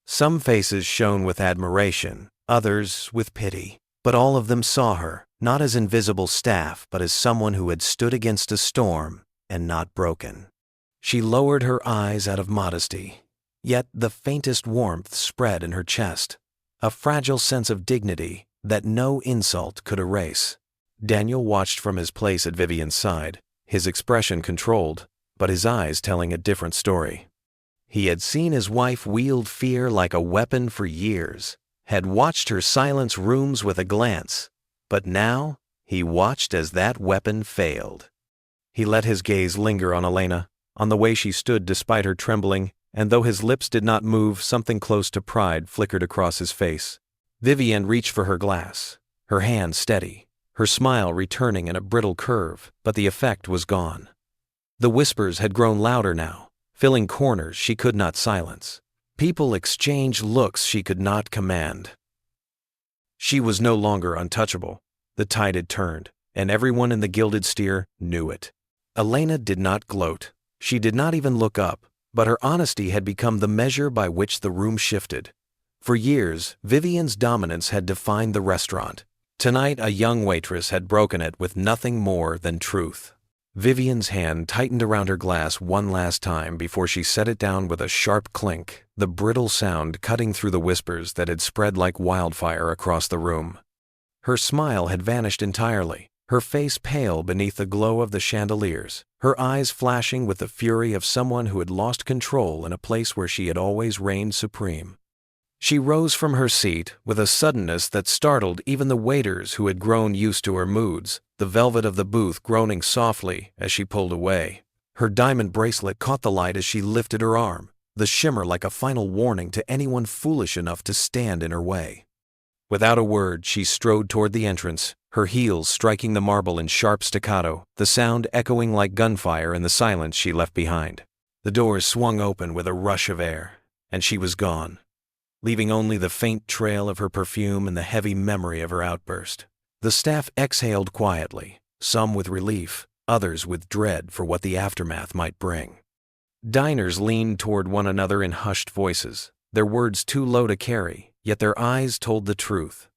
S1: Some faces shone with admiration, others with pity, but all of them saw her, not as invisible staff, but as someone who had stood against a storm and not broken. She lowered her eyes out of modesty, yet the faintest warmth spread in her chest, a fragile sense of dignity that no insult could erase. Daniel watched from his place at Vivienne's side, his expression controlled, but his eyes telling a different story. He had seen his wife wield fear like a weapon for years, had watched her silence rooms with a glance, but now he watched as that weapon failed. He let his gaze linger on Elena, on the way she stood despite her trembling, and though his lips did not move, something close to pride flickered across his face. Vivienne reached for her glass, her hand steady, her smile returning in a brittle curve, but the effect was gone. The whispers had grown louder now, filling corners she could not silence. People exchanged looks she could not command. She was no longer untouchable. The tide had turned, and everyone in the Gilded Steer knew it. Elena did not gloat. She did not even look up, but her honesty had become the measure by which the room shifted. For years, Vivienne's dominance had defined the restaurant. Tonight, a young waitress had broken it with nothing more than truth. Vivienne's hand tightened around her glass one last time before she set it down with a sharp clink, the brittle sound cutting through the whispers that had spread like wildfire across the room. Her smile had vanished entirely, her face pale beneath the glow of the chandeliers, her eyes flashing with the fury of someone who had lost control in a place where she had always reigned supreme. She rose from her seat with a suddenness that startled even the waiters who had grown used to her moods, the velvet of the booth groaning softly as she pulled away. Her diamond bracelet caught the light as she lifted her arm, the shimmer like a final warning to anyone foolish enough to stand in her way. Without a word, she strode toward the entrance, her heels striking the marble in sharp staccato, the sound echoing like gunfire in the silence she left behind. The doors swung open with a rush of air, and she was gone, leaving only the faint trail of her perfume and the heavy memory of her outburst. The staff exhaled quietly, some with relief, others with dread for what the aftermath might bring. Diners leaned toward one another in hushed voices, their words too low to carry, yet their eyes told the truth.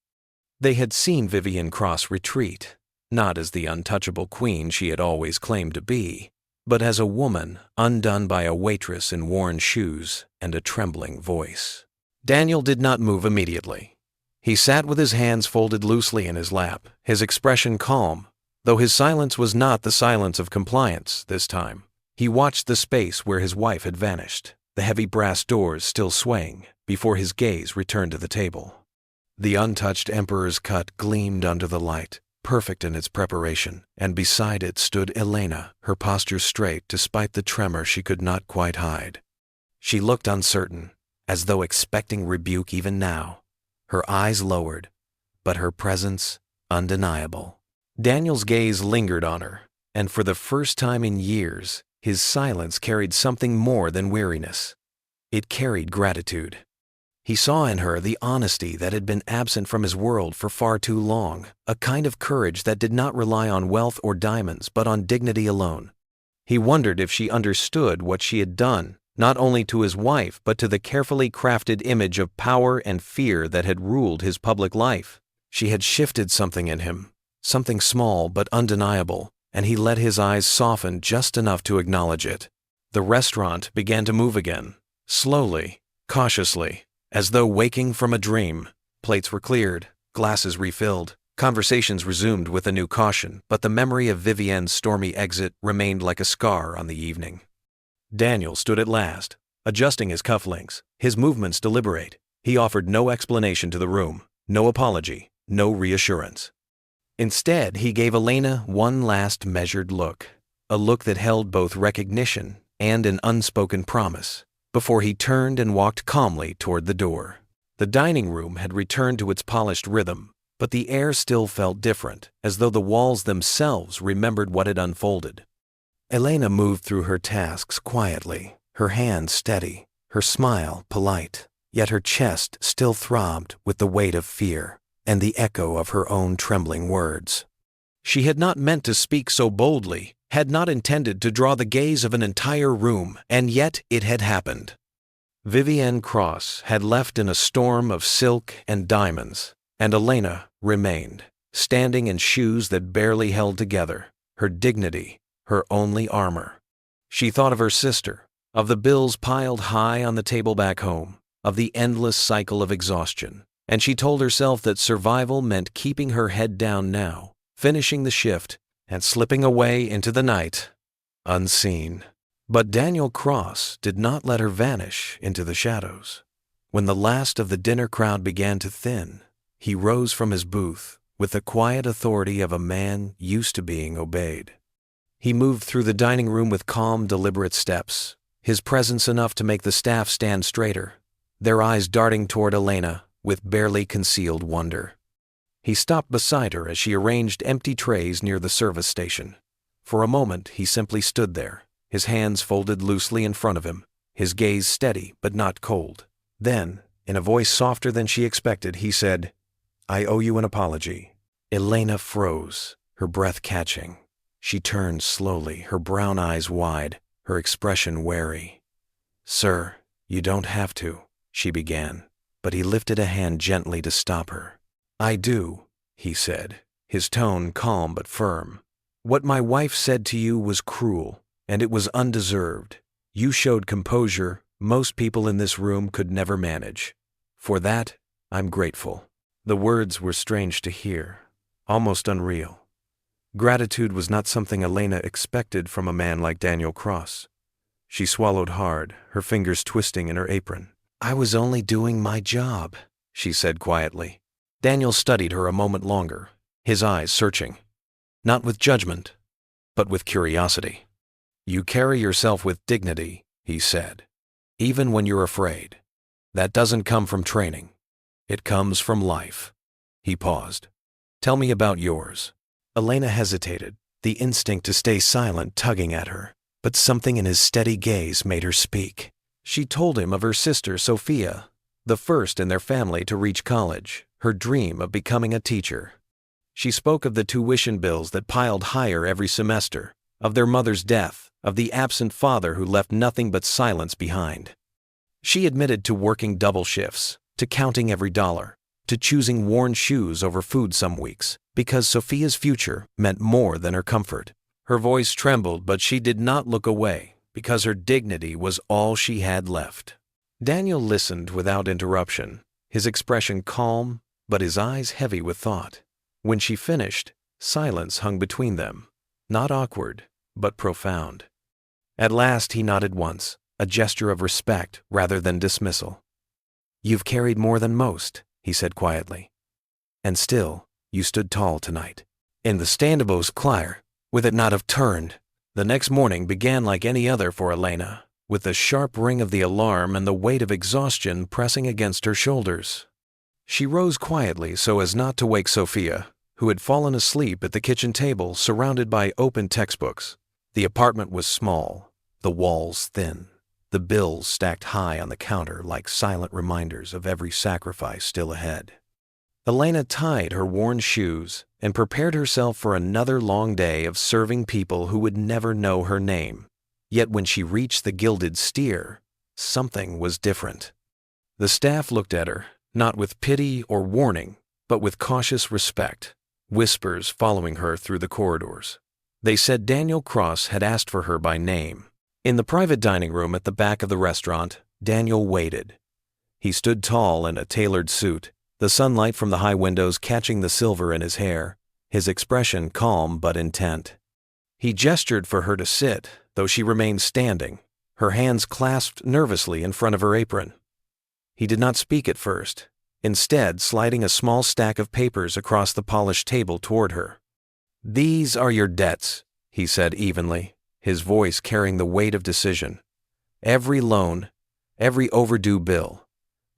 S1: They had seen Vivienne Cross retreat, not as the untouchable queen she had always claimed to be, but as a woman undone by a waitress in worn shoes and a trembling voice. Daniel did not move immediately. He sat with his hands folded loosely in his lap, his expression calm, though his silence was not the silence of compliance this time. He watched the space where his wife had vanished, the heavy brass doors still swaying, before his gaze returned to the table. The untouched emperor's cut gleamed under the light, perfect in its preparation, and beside it stood Elena, her posture straight despite the tremor she could not quite hide. She looked uncertain, as though expecting rebuke even now, her eyes lowered, but her presence undeniable. Daniel's gaze lingered on her, and for the first time in years, his silence carried something more than weariness. It carried gratitude. He saw in her the honesty that had been absent from his world for far too long, a kind of courage that did not rely on wealth or diamonds but on dignity alone. He wondered if she understood what she had done, not only to his wife but to the carefully crafted image of power and fear that had ruled his public life. She had shifted something in him, something small but undeniable, and he let his eyes soften just enough to acknowledge it. The restaurant began to move again, slowly, cautiously, as though waking from a dream. Plates were cleared, glasses refilled, conversations resumed with a new caution, but the memory of Vivienne's stormy exit remained like a scar on the evening. Daniel stood at last, adjusting his cufflinks, his movements deliberate. He offered no explanation to the room, no apology, no reassurance. Instead, he gave Elena one last measured look, a look that held both recognition and an unspoken promise, before he turned and walked calmly toward the door. The dining room had returned to its polished rhythm, but the air still felt different, as though the walls themselves remembered what had unfolded. Elena moved through her tasks quietly, her hands steady, her smile polite, yet her chest still throbbed with the weight of fear and the echo of her own trembling words. She had not meant to speak so boldly, had not intended to draw the gaze of an entire room, and yet it had happened. Vivienne Cross had left in a storm of silk and diamonds, and Elena remained, standing in shoes that barely held together, her dignity her only armor. She thought of her sister, of the bills piled high on the table back home, of the endless cycle of exhaustion, and she told herself that survival meant keeping her head down now, finishing the shift and slipping away into the night, unseen. But Daniel Cross did not let her vanish into the shadows. When the last of the dinner crowd began to thin, he rose from his booth with the quiet authority of a man used to being obeyed. He moved through the dining room with calm, deliberate steps, his presence enough to make the staff stand straighter, their eyes darting toward Elena with barely concealed wonder. He stopped beside her as she arranged empty trays near the service station. For a moment, he simply stood there, his hands folded loosely in front of him, his gaze steady but not cold. Then, in a voice softer than she expected, he said, "I owe you an apology." Elena froze, her breath catching. She turned slowly, her brown eyes wide, her expression wary. "Sir, you don't have to," she began, but he lifted a hand gently to stop her. "I do," he said, his tone calm but firm. "What my wife said to you was cruel, and it was undeserved. You showed composure most people in this room could never manage. For that, I'm grateful." The words were strange to hear, almost unreal. Gratitude was not something Elena expected from a man like Daniel Cross. She swallowed hard, her fingers twisting in her apron. "I was only doing my job," she said quietly. Daniel studied her a moment longer, his eyes searching, not with judgment, but with curiosity. "You carry yourself with dignity," he said, "even when you're afraid. That doesn't come from training. It comes from life." He paused. "Tell me about yours." Elena hesitated, the instinct to stay silent tugging at her, but something in his steady gaze made her speak. She told him of her sister Sophia, the first in their family to reach college, her dream of becoming a teacher. She spoke of the tuition bills that piled higher every semester, of their mother's death, of the absent father who left nothing but silence behind. She admitted to working double shifts, to counting every dollar, to choosing worn shoes over food some weeks, because Sophia's future meant more than her comfort. Her voice trembled, but she did not look away, because her dignity was all she had left. Daniel listened without interruption, his expression calm, but his eyes heavy with thought. When she finished, silence hung between them, not awkward, but profound. At last he nodded once, a gesture of respect rather than dismissal. "You've carried more than most," he said quietly. "And still, you stood tall tonight. In the standabos clair, with it not have turned." The next morning began like any other for Elena, with the sharp ring of the alarm and the weight of exhaustion pressing against her shoulders. She rose quietly so as not to wake Sophia, who had fallen asleep at the kitchen table surrounded by open textbooks. The apartment was small, the walls thin, the bills stacked high on the counter like silent reminders of every sacrifice still ahead. Elena tied her worn shoes and prepared herself for another long day of serving people who would never know her name. Yet when she reached the Gilded Steer, something was different. The staff looked at her, not with pity or warning, but with cautious respect, whispers following her through the corridors. They said Daniel Cross had asked for her by name. In the private dining room at the back of the restaurant, Daniel waited. He stood tall in a tailored suit, the sunlight from the high windows catching the silver in his hair, his expression calm but intent. He gestured for her to sit, though she remained standing, her hands clasped nervously in front of her apron. He did not speak at first, instead sliding a small stack of papers across the polished table toward her. "These are your debts," he said evenly, his voice carrying the weight of decision. "Every loan, every overdue bill.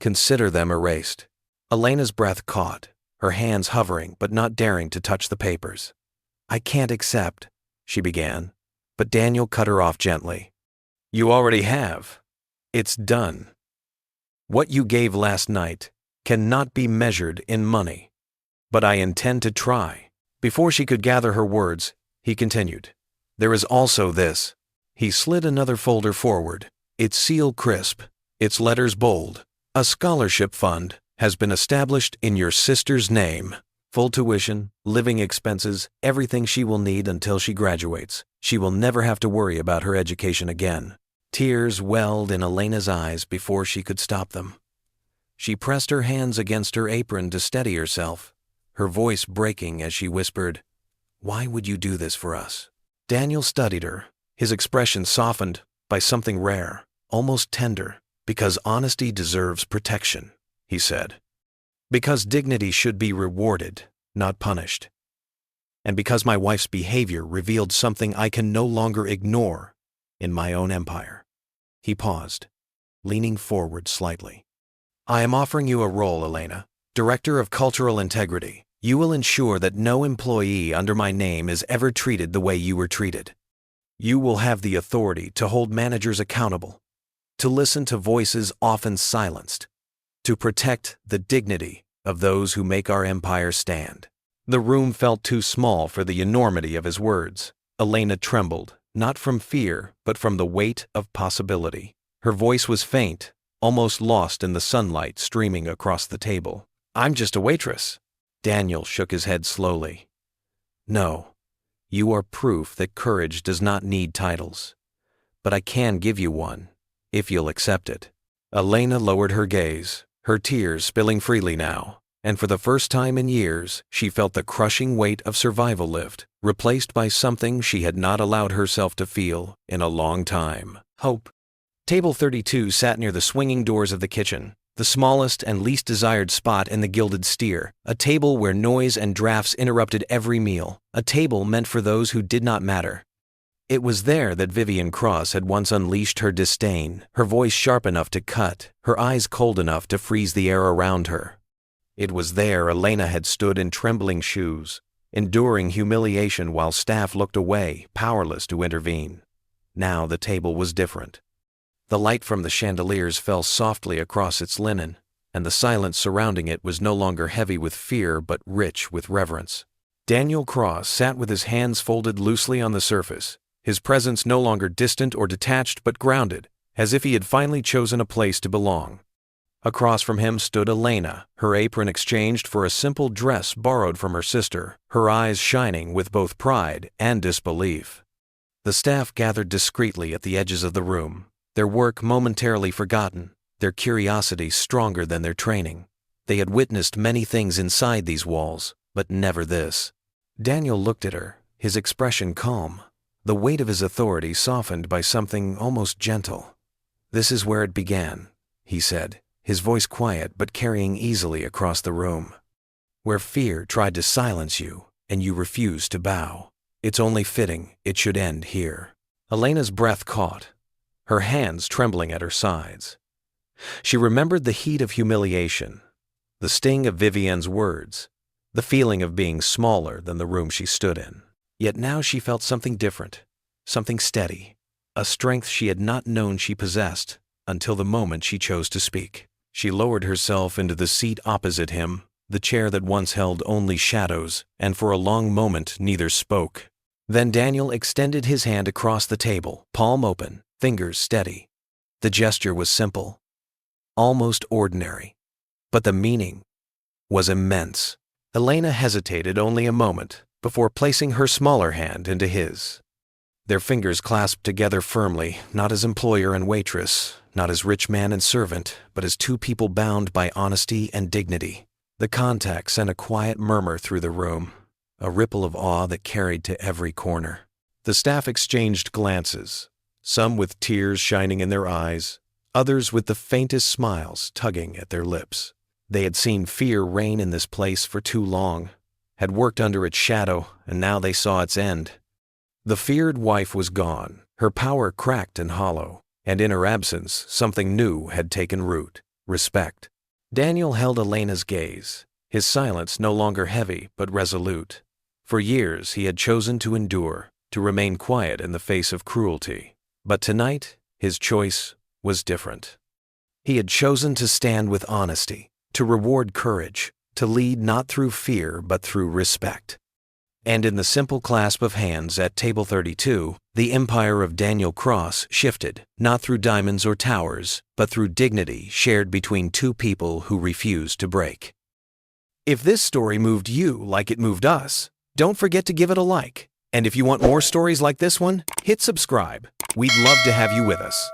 S1: Consider them erased." Elena's breath caught, her hands hovering but not daring to touch the papers. "I can't accept," she began, but Daniel cut her off gently. "You already have. It's done. What you gave last night cannot be measured in money, but I intend to try." Before she could gather her words, he continued, "There is also this." He slid another folder forward, its seal crisp, its letters bold. "A scholarship fund has been established in your sister's name. Full tuition, living expenses, everything she will need until she graduates. She will never have to worry about her education again." Tears welled in Elena's eyes before she could stop them. She pressed her hands against her apron to steady herself, her voice breaking as she whispered, Why would you do this for us? Daniel studied her, his expression softened by something rare, almost tender. Because honesty deserves protection, he said. Because dignity should be rewarded, not punished. And because my wife's behavior revealed something I can no longer ignore in my own empire. He paused, leaning forward slightly. I am offering you a role, Elena, Director of Cultural Integrity. You will ensure that no employee under my name is ever treated the way you were treated. You will have the authority to hold managers accountable, to listen to voices often silenced, to protect the dignity of those who make our empire stand. The room felt too small for the enormity of his words. Elena trembled, not from fear, but from the weight of possibility. Her voice was faint, almost lost in the sunlight streaming across the table. I'm just a waitress. Daniel shook his head slowly. No, you are proof that courage does not need titles. But I can give you one, if you'll accept it. Elena lowered her gaze, her tears spilling freely now, and for the first time in years, she felt the crushing weight of survival lift, replaced by something she had not allowed herself to feel in a long time: hope. Table 32 sat near the swinging doors of the kitchen, the smallest and least desired spot in the gilded steer, a table where noise and drafts interrupted every meal, a table meant for those who did not matter. It was there that Vivienne Cross had once unleashed her disdain, her voice sharp enough to cut, her eyes cold enough to freeze the air around her. It was there Elena had stood in trembling shoes, enduring humiliation while staff looked away, powerless to intervene. Now the table was different. The light from the chandeliers fell softly across its linen, and the silence surrounding it was no longer heavy with fear but rich with reverence. Daniel Cross sat with his hands folded loosely on the surface, his presence no longer distant or detached but grounded, as if he had finally chosen a place to belong. Across from him stood Elena, her apron exchanged for a simple dress borrowed from her sister, her eyes shining with both pride and disbelief. The staff gathered discreetly at the edges of the room, their work momentarily forgotten, their curiosity stronger than their training. They had witnessed many things inside these walls, but never this. Daniel looked at her, his expression calm, the weight of his authority softened by something almost gentle. This is where it began, he said, his voice quiet but carrying easily across the room. Where fear tried to silence you, and you refused to bow. It's only fitting it should end here. Elena's breath caught, her hands trembling at her sides. She remembered the heat of humiliation, the sting of Vivienne's words, the feeling of being smaller than the room she stood in. Yet now she felt something different, something steady, a strength she had not known she possessed until the moment she chose to speak. She lowered herself into the seat opposite him, the chair that once held only shadows, and for a long moment neither spoke. Then Daniel extended his hand across the table, palm open, fingers steady. The gesture was simple, almost ordinary, but the meaning was immense. Elena hesitated only a moment before placing her smaller hand into his. Their fingers clasped together firmly, not as employer and waitress, not as rich man and servant, but as two people bound by honesty and dignity. The contact sent a quiet murmur through the room, a ripple of awe that carried to every corner. The staff exchanged glances, some with tears shining in their eyes, others with the faintest smiles tugging at their lips. They had seen fear reign in this place for too long, had worked under its shadow, and now they saw its end. The feared wife was gone, her power cracked and hollow, and in her absence something new had taken root: respect. Daniel held Elena's gaze, his silence no longer heavy but resolute. For years he had chosen to endure, to remain quiet in the face of cruelty. But tonight, his choice was different. He had chosen to stand with honesty, to reward courage, to lead not through fear but through respect. And in the simple clasp of hands at table 32, the empire of Daniel Cross shifted, not through diamonds or towers, but through dignity shared between two people who refused to break. If this story moved you like it moved us, don't forget to give it a like. And if you want more stories like this one, hit subscribe. We'd love to have you with us.